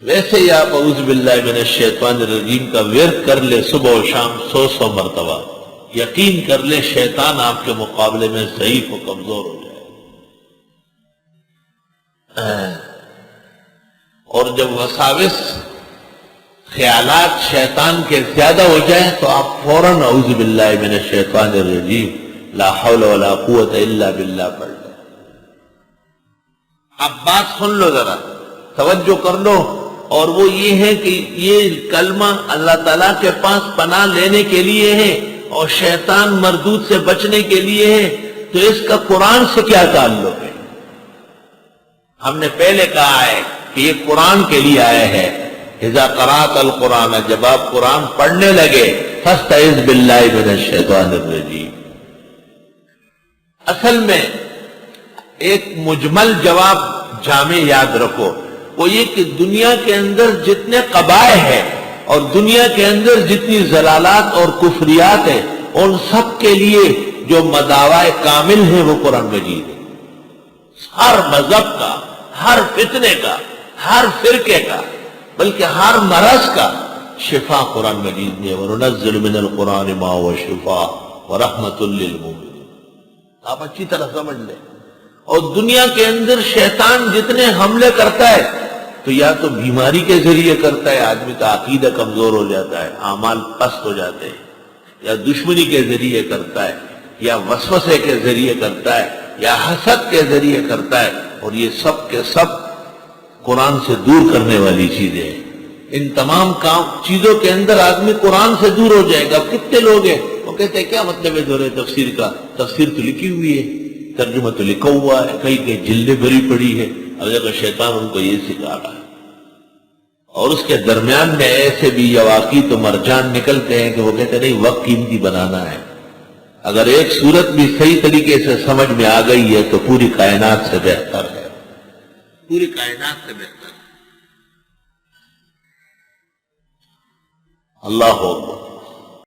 ویسے ہی آپ اعوذ باللہ من الشیطان الرجیم کا ورد کر لے صبح و شام 100 مرتبہ، یقین کر لے شیطان آپ کے مقابلے میں ضعیف و کمزور ہو جائے۔ اور جب وساوس خیالات شیطان کے زیادہ ہو جائیں تو آپ فوراً اعوذ باللہ من الشیطان الرجیم لا حول ولا قوت الا باللہ پڑھ لیں۔ اب بات سن لو ذرا، توجہ کر لو، اور وہ یہ ہے کہ یہ کلمہ اللہ تعالیٰ کے پاس پناہ لینے کے لیے ہے اور شیطان مردود سے بچنے کے لیے ہے، تو اس کا قرآن سے کیا تعلق ہے؟ ہم نے پہلے کہا ہے کہ یہ قرآن کے لیے آیا ہے، اذا قرأت القرآن، جب آپ قرآن پڑھنے لگے فاستعذ باللہ من الشیطان الرجیم۔ اصل میں ایک مجمل جواب جامع یاد رکھو، وہ یہ کہ دنیا کے اندر جتنے قبائح ہیں اور دنیا کے اندر جتنی ضلالات اور کفریات ہیں، ان سب کے لیے جو مداوع کامل ہے وہ قرآن مجید ہے۔ ہر مذہب کا، ہر فتنے کا، ہر فرقے کا، بلکہ ہر مرض کا شفا قرآن مجید میں، وَنُنَزِّلُ مِنَ الْقُرْآنِ مَا هُوَ شِفَاءٌ وَرَحْمَةٌ لِّلْمُؤْمِنِينَ۔ آپ اچھی طرح سمجھ لیں۔ اور دنیا کے اندر شیطان جتنے حملے کرتا ہے تو یا تو بیماری کے ذریعے کرتا ہے، آدمی کا عقیدہ کمزور ہو جاتا ہے، اعمال پست ہو جاتے ہیں، یا دشمنی کے ذریعے کرتا ہے، یا وسوسے کے ذریعے کرتا ہے، یا حسد کے ذریعے کرتا ہے، اور یہ سب کے سب قرآن سے دور کرنے والی چیزیں ہیں۔ ان تمام چیزوں کے اندر آدمی قرآن سے دور ہو جائے گا۔ کتنے لوگ ہیں وہ کہتے ہیں کیا مطلب ہے دورے تفسیر کا؟ تفسیر تو لکھی ہوئی ہے، ترجمہ تو لکھا ہوا ہے، کئی جلدیں بھری پڑی ہے، اب دیکھو شیطان ان کو یہ سکھا رہا ہے۔ اور اس کے درمیان میں ایسے بھی یواقیت و مرجان نکلتے ہیں کہ وہ کہتے ہیں نہیں، وقت قیمتی بنانا ہے، اگر ایک صورت بھی صحیح طریقے سے سمجھ میں آ گئی ہے تو پوری کائنات سے بہتر ہے، پوری کائنات سے بہتر ہے۔ اللہ اکبر۔